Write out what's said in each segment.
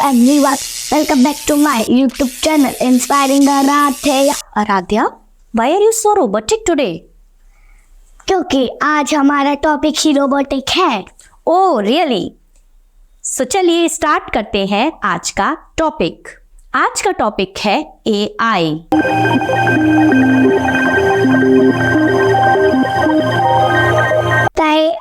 everyone, welcome back to my YouTube channel Inspiring Aradhya. Aradhya, why are you so robotic today? क्योंकि आज हमारा topic ही robotic है. Oh, really? So चलिए start करते हैं आज का टॉपिक. आज का टॉपिक है AI.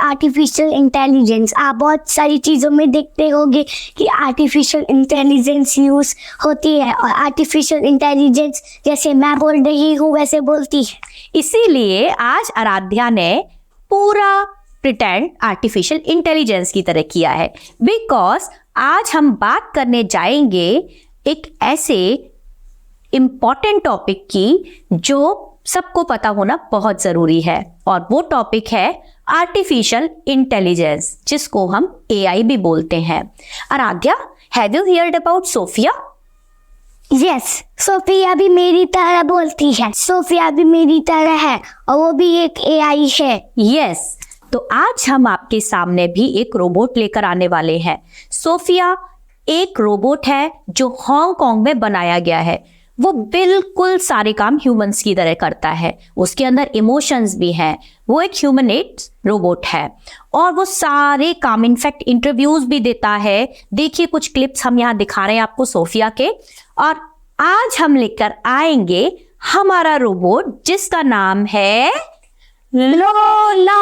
Artificial intelligence. आप बहुत सारी चीज़ों में देखते होंगे कि आर्टिफिशियल इंटेलिजेंस यूज़ होती है और आर्टिफिशियल इंटेलिजेंस जैसे मैं बोल रही हूँ वैसे बोलती है. इसीलिए आज आराध्या ने पूरा प्रिटेंड आर्टिफिशियल इंटेलिजेंस की तरह किया है, बिकॉज आज हम बात करने जाएंगे एक ऐसे इम्पॉर्टेंट टॉपिक की जो सबको पता होना बहुत ज़रूरी है, और वो टॉपिक है आर्टिफिशियल इंटेलिजेंस, जिसको हम AI भी बोलते हैं. Aradhya, have you heard about Sophia? Yes, Sophia भी मेरी तरह बोलती है. सोफिया भी मेरी तरह है और वो भी एक AI है. यस, तो आज हम आपके सामने भी एक रोबोट लेकर आने वाले हैं. सोफिया एक रोबोट है जो हांगकांग में बनाया गया है. वो बिल्कुल सारे काम ह्यूमंस की तरह करता है. उसके अंदर इमोशंस भी हैं. वो एक ह्यूमनेट रोबोट है और वो सारे काम, इनफैक्ट इंटरव्यूज भी देता है. देखिए कुछ क्लिप्स हम यहाँ दिखा रहे हैं आपको सोफिया के. और आज हम लेकर आएंगे हमारा रोबोट जिसका नाम है लोला.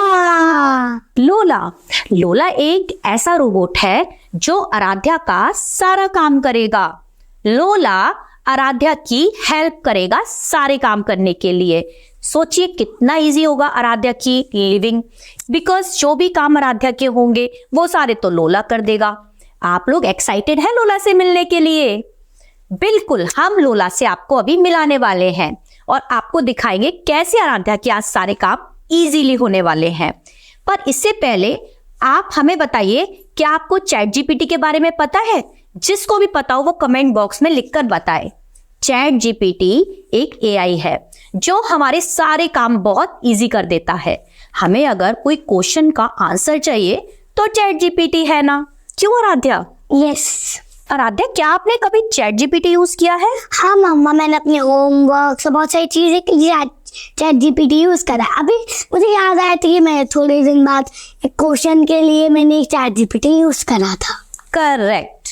लोला एक ऐसा रोबोट है जो आराध्या का सारा काम करेगा. लोला आराध्या की हेल्प करेगा सारे काम करने के लिए. सोचिए कितना इजी होगा आराध्या की लिविंग, बिकॉज जो भी काम आराध्या के होंगे वो सारे तो लोला कर देगा. आप लोग एक्साइटेड हैं लोला से मिलने के लिए? बिल्कुल, हम लोला से आपको अभी मिलाने वाले हैं और आपको दिखाएंगे कैसे आराध्या के आज सारे काम इजीली होने वाले हैं. पर इससे पहले आप हमें बताइए, क्या आपको चैट जीपीटी के बारे में पता है? जिसको भी पता हो वो कमेंट बॉक्स में लिखकर बताए. चैट जीपीटी एक AI है जो हमारे सारे काम बहुत इजी कर देता है. हमें अगर कोई क्वेश्चन का आंसर चाहिए तो चैट जीपीटी है ना? क्यों आराध्या? यस. आराध्या, क्या आपने कभी चैट जीपीटी यूज किया है? हाँ मम्मा, मैंने अपने होमवर्क से बहुत सारी चीजें के लिए चैट जीपीटी यूज करा. अभी मुझे याद आया था कि मैं थोड़े दिन बाद एक क्वेश्चन के लिए मैंने चैट जीपीटी यूज करा था. Correct,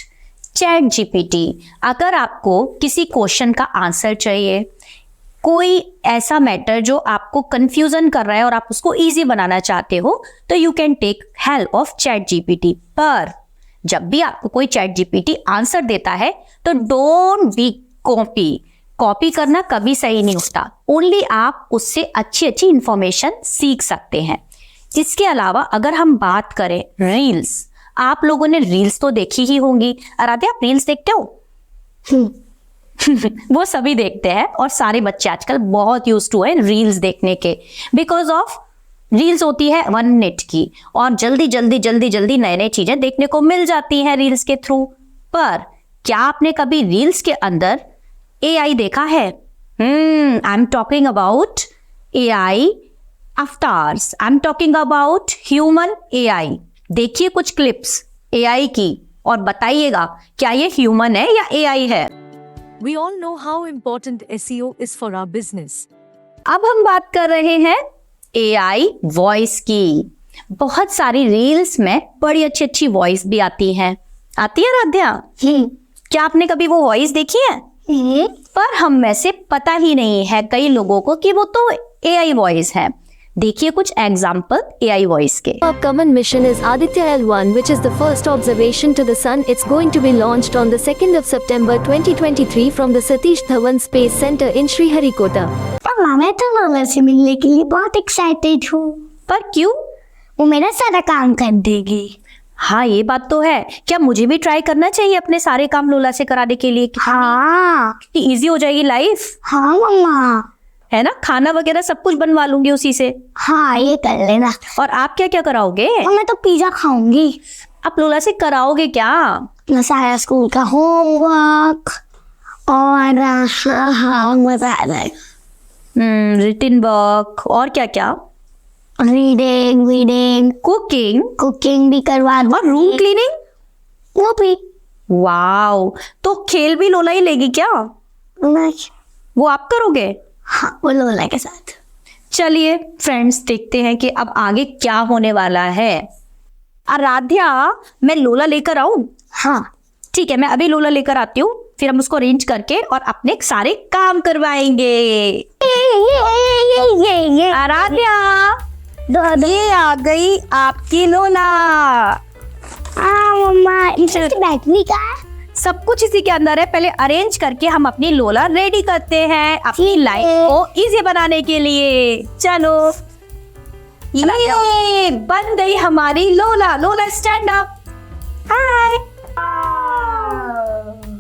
chat GPT. अगर आपको किसी क्वेश्चन का आंसर चाहिए, कोई ऐसा मैटर जो आपको कंफ्यूजन कर रहा है और आप उसको इजी बनाना चाहते हो, तो you can take help of ChatGPT. पर जब भी आपको कोई चैट जीपीटी आंसर देता है तो डोंट बी कॉपी करना कभी सही नहीं होता. ओनली आप उससे अच्छी अच्छी इंफॉर्मेशन सीख सकते हैं. इसके अलावा अगर हम बात करें रील्स, आप लोगों ने रील्स तो देखी ही होंगी. आराध्या, आप रील्स देखते हो? वो सभी देखते हैं और सारे बच्चे आजकल बहुत यूज टू है रील्स देखने के, बिकॉज ऑफ रील्स होती है 1 मिनट की और जल्दी नए नए चीजें देखने को मिल जाती हैं रील्स के थ्रू. पर क्या आपने कभी रील्स के अंदर AI देखा है? I am talking about AI avatars. I am talking about human AI. देखिए कुछ क्लिप्स AI की और बताइएगा क्या ये ह्यूमन है या AI है. We all know how important SEO is for our business. अब हम बात कर रहे हैं AI वॉइस की. बहुत सारी रील्स में बड़ी अच्छी अच्छी वॉइस भी आती है आराध्या? क्या आपने कभी वो वॉइस देखी है? पर हम में से पता ही नहीं है कई लोगों को कि वो तो AI वॉइस है. देखिए कुछ एग्जाम्पल AI वॉइस के. Upcoming mission is Aditya L1, which is the first observation to the sun. It's going to be launched on the 2nd of September 2023 from the Satish Dhawan Space Center in Sriharikota. मैं तो लोला से मिलने के लिए बहुत excited हूँ. पर क्यों? वो मेरा सारा काम कर देगी. हाँ, ये बात तो है. क्या मुझे भी ट्राई करना चाहिए अपने सारे काम लोला से कराने के लिए? हाँ, इजी हो जाएगी लाइफ. हाँ मम्मा, है ना? खाना वगैरह सब कुछ बनवा लूंगी उसी से. हाँ ये कर लेना. और आप क्या क्या कराओगे? मैं तो पिज्जा खाऊंगी. आप लोला से कराओगे क्या? मैं सारा स्कूल का होमवर्क और हाँ मजा आ जाएगा. रिटन वर्क और क्या क्या? रीडिंग, कुकिंग भी करवा. और रूम क्लीनिंग वो भी. वाओ, तो खेल भी लोला ही लेगी क्या? नहीं, वो आप करोगे? हाँ वो लोला के साथ। चलिए फ्रेंड्स, देखते हैं कि अब आगे क्या होने वाला है। आराध्या, मैं लोला लेकर आऊं? हाँ ठीक है, मैं अभी लोला लेकर आती हूँ, फिर हम उसको अरेंज करके और अपने सारे काम करवाएंगे। ये आराध्या, ये आ गई आपकी लोला। मम्मा इसकी बैटरी का है? सब कुछ इसी के अंदर है। पहले अरेंज करके हम अपनी लोला रेडी करते हैं अपनी ठीक है। लाइफ को इजी बनाने के लिए। चलो, ये बन गई हमारी लोला। लोला स्टैंड अप। हाय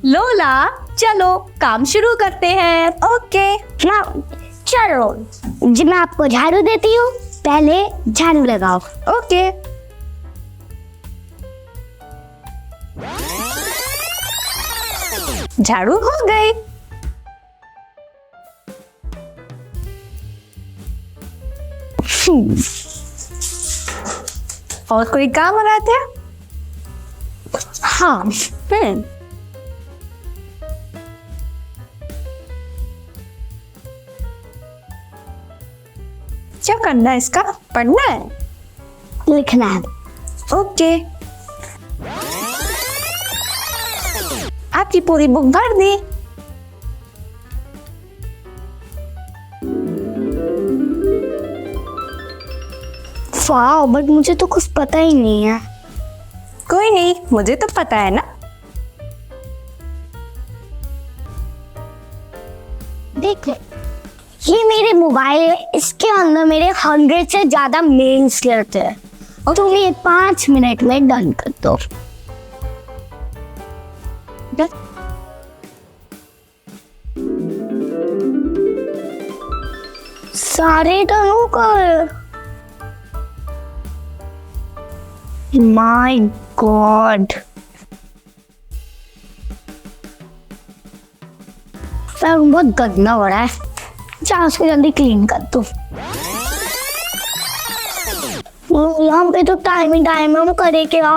लोला, चलो काम शुरू करते हैं। ओके ना चलो जी, मैं आपको झाड़ू देती हूँ, पहले झाड़ू लगाओ। ओके। झाड़ू हो गई। और कोई काम हो रहा था? हाँ क्या करना है इसका? पढ़ना है? लिखना है। ओके। आपकी पूरी बुक भर दी। वाह, बट मुझे तो कुछ पता ही नहीं है। कोई नहीं, मुझे तो पता है ना। देखो, ये मेरे मोबाइल है, इसके अंदर मेरे 100 से ज्यादा मेल्स रहते हैं। तुम ये 5 मिनट में डन कर दो। सारे डन हो कर। माय गॉड, बहुत गंदा हो रहा है। जा उसको जल्दी क्लीन कर दो। यहाँ पे तो टाइम ही टाइम हम करे क्या।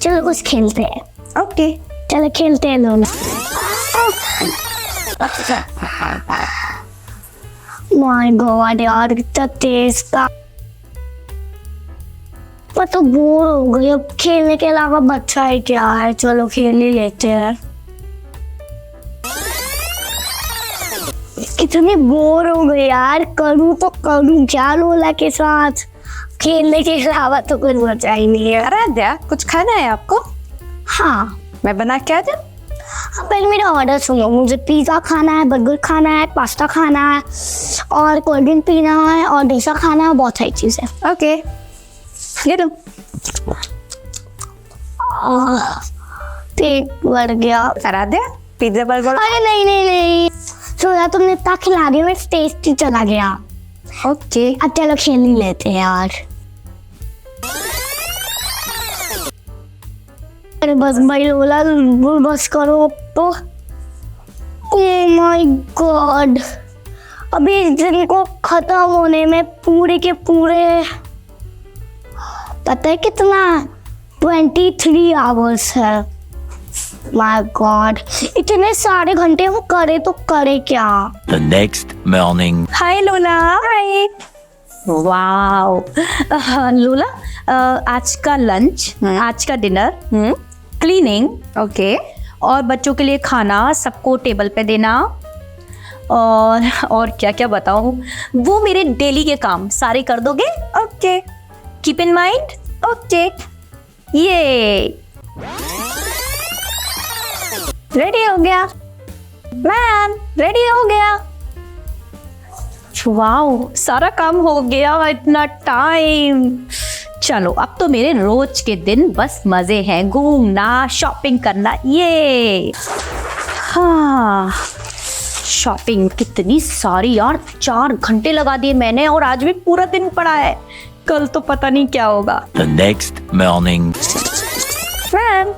चलो कुछ खेलते हैं। ओके। चलो खेलते हैं दोनों। माय गॉड यार, कितना तेज था। पर तो बोर हो गई, अब खेलने के अलावा बच्चा है क्या है। चलो खेल ही लेते हैं। कितनी बोर हो गई यार, करूँ तो करूँ क्या लोला के साथ। खेलने के अलावा तो कुछ बचा ही नहीं है। आराध्या, कुछ खाना है आपको? हाँ, मैं बना के आ जाऊं? पहले मेरा ऑर्डर सुनो। मुझे पिज़्ज़ा खाना है, बर्गर खाना है, पास्ता खाना है और कोल्ड ड्रिंक पीना है और डोसा खाना है, बहुत सारी चीज़ें। ओके, ये लो। पेट भर गया। Aradhya, pizza burger. अरे नहीं नहीं नहीं, सोचा तुमने इतना खिला दिया, मैं टेस्ट ही चला गया। ओके। अब चलो खेल ही लेते हैं यार। अरे बस भाई लोला, बस करो तो। ओह माय गॉड, अभी इस दिन को खत्म होने में पूरे के पूरे पता है कितना 23 आवर्स है। माय गॉड, इतने सारे घंटे हम करे तो करे क्या। The next morning. हाय लोला। हाय। वाओ। लोला, आज का लंच, आज का डिनर, क्लीनिंग, ओके, और बच्चों के लिए खाना सबको टेबल पे देना, और क्या क्या बताऊं, वो मेरे डेली के काम सारे कर दोगे? Okay, keep in mind. Okay, ये रेडी हो गया मैम, रेडी हो गया। वाओ, सारा काम हो गया, इतना टाइम। चलो, अब तो मेरे रोज के दिन बस मजे हैं, घूमना, शॉपिंग करना। ये हाँ, शॉपिंग कितनी सारी यार, 4 घंटे लगा दिए मैंने और आज भी पूरा दिन पड़ा है। कल तो पता नहीं क्या होगा। The next morning. मैम,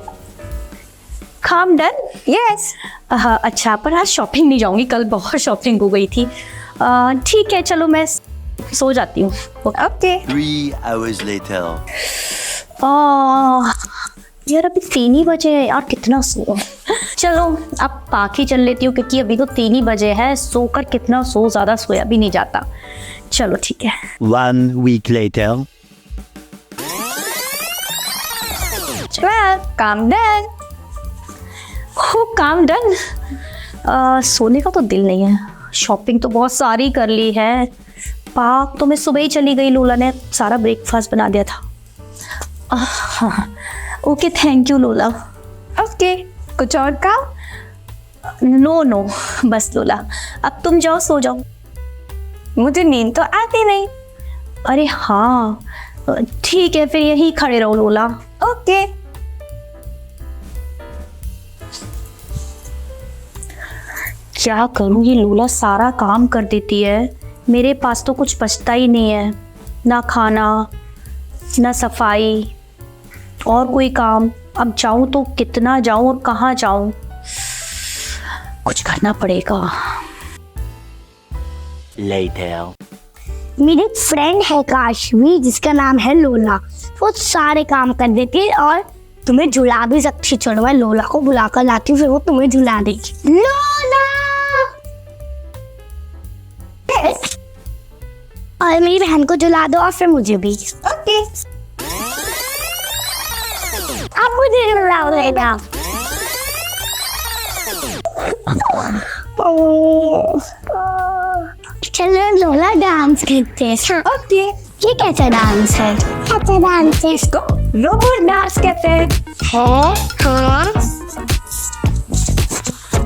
काम डन? यस। अच्छा, पर आज शॉपिंग नहीं जाऊंगी, कल बहुत शॉपिंग हो गई थी। ठीक है, चलो मैं सो जाती हूँ। ओके। 3 hours later. यार अभी 3 ही बजे है यार, कितना सो। चलो अब पाखी चल लेती हूँ क्योंकि अभी तो 3 ही बजे है, सोकर कितना सो, ज्यादा सोया भी नहीं जाता। चलो ठीक है। 1 week later. काम डन। काम डन। सोने का तो दिल नहीं है, शॉपिंग तो बहुत सारी कर ली है। पार्क तो मैं सुबह ही चली गई, लोला ने सारा ब्रेकफास्ट बना दिया था। हाँ ओके, थैंक यू लोला। ओके, कुछ और काम? नो बस लोला, अब तुम जाओ, सो जाओ, मुझे नींद तो आती नहीं। अरे हाँ ठीक है, फिर यहीं खड़े रहो लोला। ओके। क्या करूं, ये लोला सारा काम कर देती है, मेरे पास तो कुछ बचता ही नहीं है, ना खाना ना सफाई और कोई काम। अब जाऊं तो कितना जाऊं और कहाँ जाऊं, कुछ करना पड़ेगा। Later. मेरी एक फ्रेंड है काशवी, जिसका नाम है लोला। वो सारे काम कर देती है और तुम्हें झुला भी सकती है। चलो मैं लोला को बुला कर लाती हूँ, फिर वो तुम्हें झुला देगी। लोला! और मेरी बहन को झुला दो और फिर मुझे भी। ओके। अब मुझे झुलाओ लेना। चलो लोला डांस करते हैं। ओके। ये कैसा डांस है? कैसा डांस है? इसको रोबोट डांस कहते हैं। हाँ।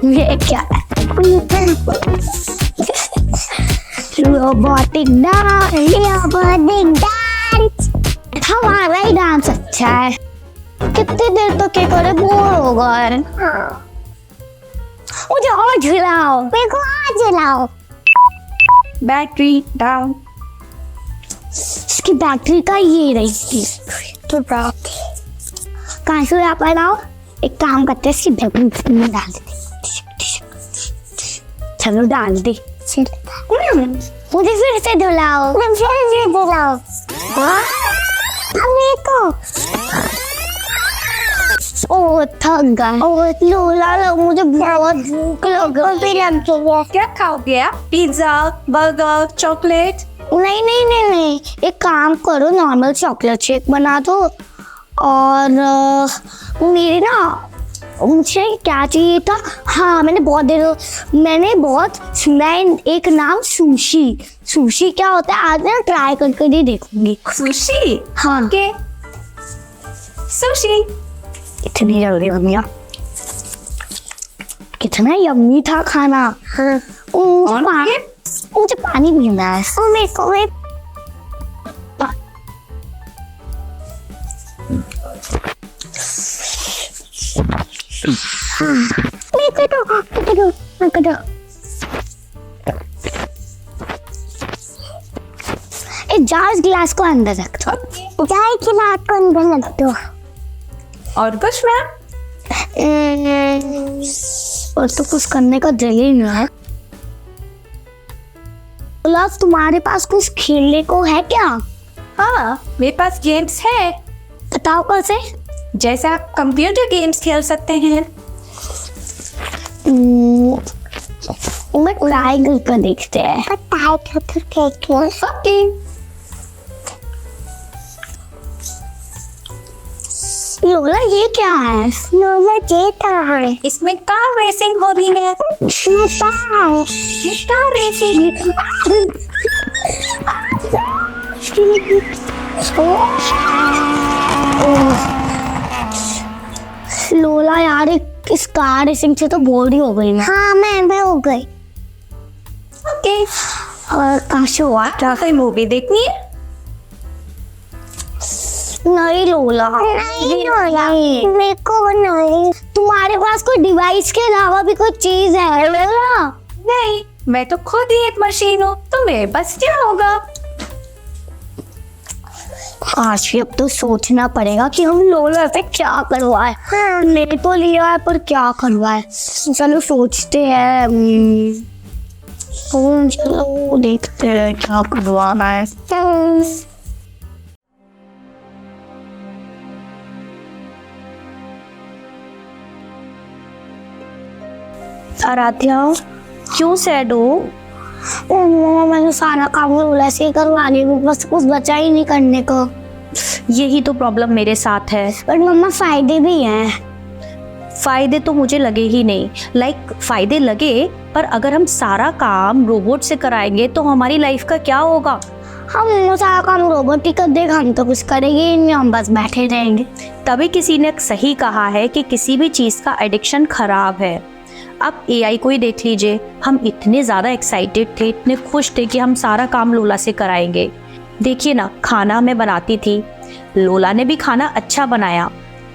ये क्या है? Robotic dance. Robotic dance. हमारा ही डांस अच्छा है। कितनी देर तक ये करे, बोर हो गए। मुझे और झुलाओ। मेरे को और झुलाओ। Battery down. इसकी बैटरी का ये रही थी तो कहाँ से आप बनाओ। एक काम करते हैं, इसकी बैटरी में डाल देते। चलो डाल दे। मुझे फिर से धुलाओ। फिर से धुलाओ। ओ थक गए। ओ लोला, मुझे बहुत भूख लग गई। क्या खाओगे आप? Pizza, burger, chocolate? नहीं, एक काम करो, नॉर्मल चॉकलेट शेक बना दो। और मेरे ना, मुझे क्या चाहिए था, हाँ मैंने एक नाम सुशी क्या होता है आज मैं ट्राई करके ही देखूंगी। सुशी? हाँ ओके, सुशी। इतनी जल्दी बन गया, कितना यम्मी था खाना। मुझे पानी पीना है। मेरे को जार्ज गिलास को अंदर रख दो। जार्ज गिलास को अंदर रख दो। और कुछ मैम? और तो कुछ करने का दिल ही नहीं है। तुम्हारे पास कुछ खेलने को है क्या? हाँ मेरे पास गेम्स है। बताओ कैसे? जैसे आप कंप्यूटर गेम्स खेल सकते हैं। मैं ट्राई करके देखते हैं। ओके। लोला ये क्या है? लोला ये क्या है? इसमें कार रेसिंग हो रही है। Car racing. लोला यार, इस कार रेसिंग से तो बोर ही हो गई मैं। हाँ मैं भी हो गई। ओके, और कहाँ से हुआ? क्या कोई मूवी देखनी है? नहीं लोला, मेरे को नहीं। तुम्हारे पास कोई डिवाइस के अलावा भी कोई चीज है लोला? नहीं, मैं तो खुद ही एक मशीन हूँ, तुम्हें बस क्या होगा। आज भी अब तो सोचना पड़ेगा कि हम लोला से क्या करवाए। मेरे को लिया है पर क्या करवाए। चलो सोचते हैं। चलो देखते हैं क्या करवाना है। आराध्या, क्यों सैड हो? मम्मा मैंने सारा काम लोला से करवा लिया, बस कुछ बचा ही नहीं करने को। यही तो प्रॉब्लम मेरे साथ है। पर मम्मा फायदे भी हैं। फायदे तो मुझे लगे ही नहीं। फायदे लगे, पर अगर हम सारा काम रोबोट से कराएंगे तो हमारी लाइफ का क्या होगा? हम सारा काम रोबोट ही कर देगा, हम तो कुछ करेंगे ही नहीं, हम बस बैठे रहेंगे। तभी किसी ने सही कहा है कि किसी भी चीज़ का एडिक्शन खराब है। अब एआई को ही देख लीजिए, हम इतने ज़्यादा एक्साइटेड थे, इतने खुश थे कि हम सारा काम लोला से कराएंगे। देखिए ना, खाना मैं बनाती थी, लोला ने भी खाना अच्छा बनाया,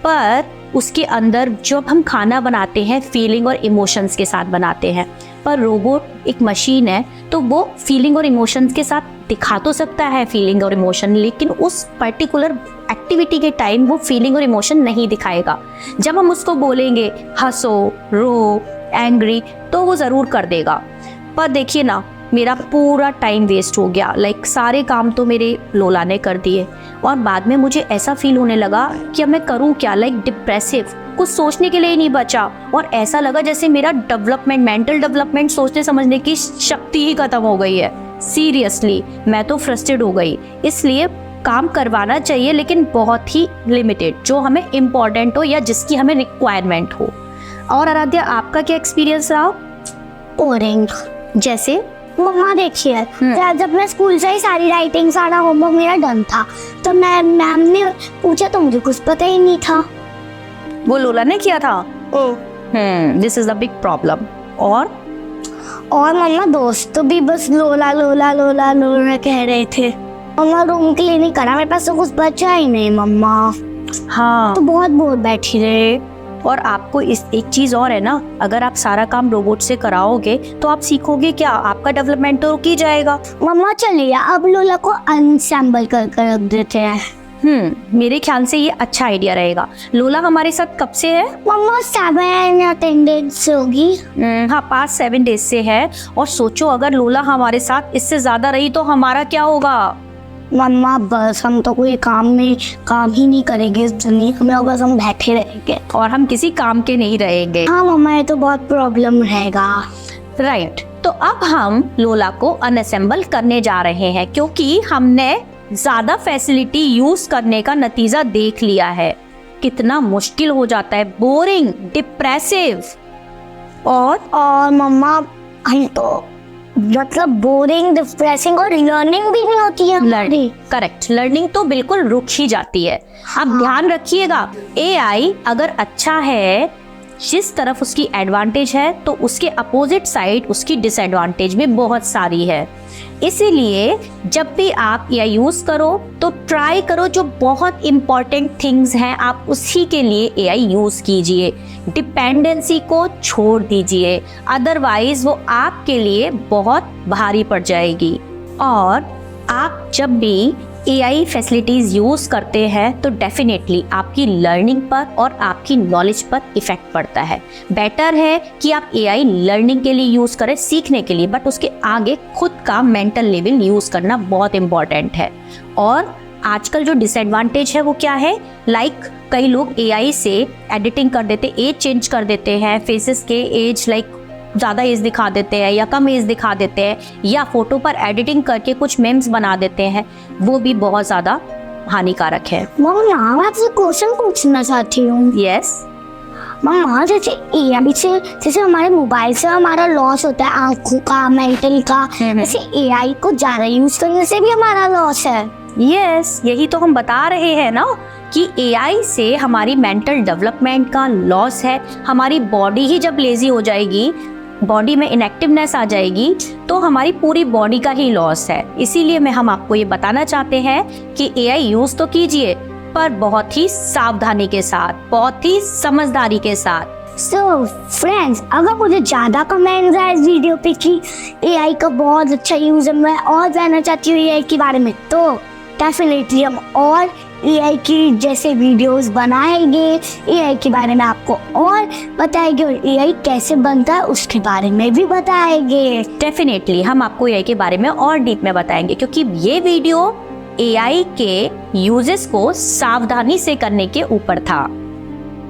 पर उसके अंदर जब हम खाना बनाते हैं फीलिंग और इमोशंस के साथ बनाते हैं। पर रोबोट एक मशीन है, तो वो फीलिंग और इमोशंस के साथ दिखा तो सकता है फीलिंग और इमोशन, लेकिन उस पर्टिकुलर एक्टिविटी के टाइम वो फीलिंग और इमोशन नहीं दिखाएगा। जब हम उसको बोलेंगे हंसो, रो, एंग्री, तो वो ज़रूर कर देगा। पर देखिए ना, मेरा पूरा टाइम वेस्ट हो गया। सारे काम तो मेरे लोला ने कर दिए, और बाद में मुझे ऐसा फील होने लगा कि अब मैं करूँ क्या, डिप्रेसिव, कुछ सोचने के लिए ही नहीं बचा। और ऐसा लगा जैसे मेरा मेंटल डेवलपमेंट, सोचने समझने की शक्ति ही खत्म हो गई है। सीरियसली मैं तो फ्रस्ट्रेट हो गई। इसलिए काम करवाना चाहिए, लेकिन बहुत ही लिमिटेड, जो हमें इम्पोर्टेंट हो या जिसकी हमें रिक्वायरमेंट हो। और आराध्या, आपका क्या एक्सपीरियंस रहा? बोरिंग। जैसे मम्मा देखिए, जब मैं स्कूल से ही सारी राइटिंग, सारा होमवर्क मेरा डन था, तो मैम ने पूछा तो मुझे कुछ पता ही नहीं था। वो लोला ने किया था। This is the big problem. और मम्मा दोस्त भी बस लोला लोला लोला लोला कह रहे थे। मम्मा रूम के लिए नहीं करा, मेरे पास तो कुछ बचा ही नहीं मम्मा। हाँ, तो बहुत बोर बैठी रहे। और आपको इस एक चीज और है ना, अगर आप सारा काम रोबोट से कराओगे तो आप सीखोगे क्या? आपका डेवलपमेंट तो रुक ही जाएगा। मम्मा चलिए अब लोला को अनसेंबल कर रख देते हैं। मेरे ख्याल से ये अच्छा आइडिया रहेगा। लोला हमारे साथ कब से है? मम्मा 7 या 10 डेज से होगी। हाँ, 5-7 डेज से है। और सोचो, अगर लोला हमारे साथ इससे ज्यादा रही तो हमारा क्या होगा? मम्मा बस हम तो कोई काम ही नहीं करेंगे इस दुनिया में, बस हम बैठे रहेंगे और हम किसी काम के नहीं रहेंगे। हाँ मम्मा, ये तो बहुत प्रॉब्लम रहेगा। राइट। तो अब हम लोला को अनअसेंबल करने जा रहे हैं, क्योंकि हमने ज्यादा फैसिलिटी यूज करने का नतीजा देख लिया है। कितना मुश्किल हो जाता है, बोरिंग, डिप्रेसिव। और मम्मा हम तो बोरिंग, डिप्रेसिंग और लर्निंग भी नहीं होती है। करेक्ट, लर्निंग तो बिल्कुल रुक ही जाती है। अब ध्यान रखिएगा, एआई अगर अच्छा है, जिस तरफ उसकी एडवांटेज है, तो उसके अपोजिट साइड उसकी डिसएडवांटेज भी बहुत सारी है। इसीलिए जब भी आप एआई यूज करो तो ट्राई करो जो बहुत इंपॉर्टेंट थिंग्स हैं, आप उसी के लिए एआई यूज कीजिए। डिपेंडेंसी को छोड़ दीजिए, अदरवाइज वो आपके लिए बहुत भारी पड़ जाएगी। और आप जब भी एआई फैसिलिटीज यूज करते हैं तो डेफिनेटली आपकी लर्निंग पर और आपकी नॉलेज पर इफेक्ट पड़ता है। बेटर है कि आप एआई लर्निंग के लिए यूज करें, सीखने के लिए, बट उसके आगे खुद का मेंटल लेवल यूज करना बहुत इंपॉर्टेंट है। और आजकल जो डिसएडवांटेज है वो क्या है, कई लोग एआई से एडिटिंग कर देते, एज चेंज कर देते हैं, फेसेस के एज ज़्यादा एज दिखा देते हैं या कम एज दिखा देते हैं, या फोटो पर एडिटिंग करके कुछ मेम्स बना देते हैं, वो भी बहुत ज़्यादा हानिकारक है। मम्मा मैं आपसे क्वेश्चन पूछना चाहती हूँ। यस मम्मा, जैसे एआई से, जैसे हमारे मोबाइल से हमारा लॉस होता है आंखों का, मेंटल का, जैसे एआई को ज़्यादा यूज करने से भी हमारा लॉस है। यस, यही तो हम बता रहे हैं ना कि एआई से हमारी मेंटल डेवलपमेंट का लॉस है। हमारी बॉडी ही जब लेजी हो जाएगी, बॉडी में इनएक्टिवनेस आ जाएगी, तो हमारी पूरी बॉडी का ही लॉस है। इसीलिए हम आपको ये बताना चाहते हैं कि एआई यूज तो कीजिए, पर बहुत ही सावधानी के साथ, बहुत ही समझदारी के साथ। सो फ्रेंड्स, अगर मुझे ज़्यादा कमेंट्स आए इस वीडियो पे कि एआई का बहुत अच्छा यूज है, मैं और जानना चाहती हूँ एआई के बारे में, तो डेफिनेटली हम और एआई की जैसे वीडियोस बनाएंगे, एआई के बारे में आपको और बताएंगे, और एआई कैसे बनता है उसके बारे में भी बताएंगे। डेफिनेटली हम आपको एआई के बारे में और डीप में बताएंगे, क्योंकि ये वीडियो एआई के यूजेस को सावधानी से करने के ऊपर था।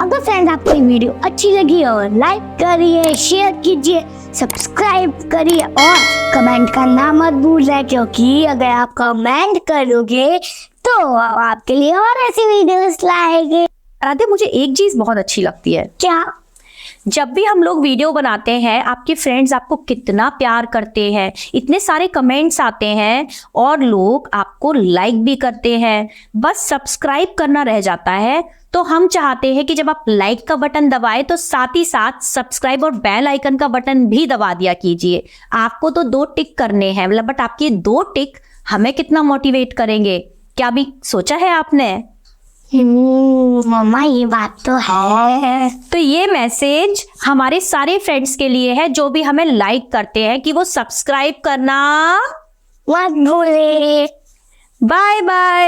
अगर फ्रेंड्स आपको ये वीडियो अच्छी लगी हो, लाइक करिए, शेयर कीजिए, सब्सक्राइब करिए और कमेंट करना मत भूलिए, क्योंकि अगर आप कमेंट करोगे तो आपके लिए और ऐसी वीडियोस लाएंगे। आराध्या, मुझे एक चीज बहुत अच्छी लगती है। क्या? जब भी हम लोग वीडियो बनाते हैं, आपके फ्रेंड्स आपको कितना प्यार करते हैं, इतने सारे कमेंट्स आते हैं और लोग आपको लाइक भी करते हैं। बस सब्सक्राइब करना रह जाता है। तो हम चाहते हैं कि जब आप लाइक का बटन दबाए तो साथ ही साथ सब्सक्राइब और बेल आइकन का बटन भी दबा दिया कीजिए। आपको तो 2 टिक करने हैं, मतलब बट आपके 2 टिक हमें कितना मोटिवेट करेंगे, क्या भी सोचा है आपने? मम्मा ये बात तो है। तो ये मैसेज हमारे सारे फ्रेंड्स के लिए है जो भी हमें लाइक करते हैं, कि वो सब्सक्राइब करना मत भूले। Bye bye.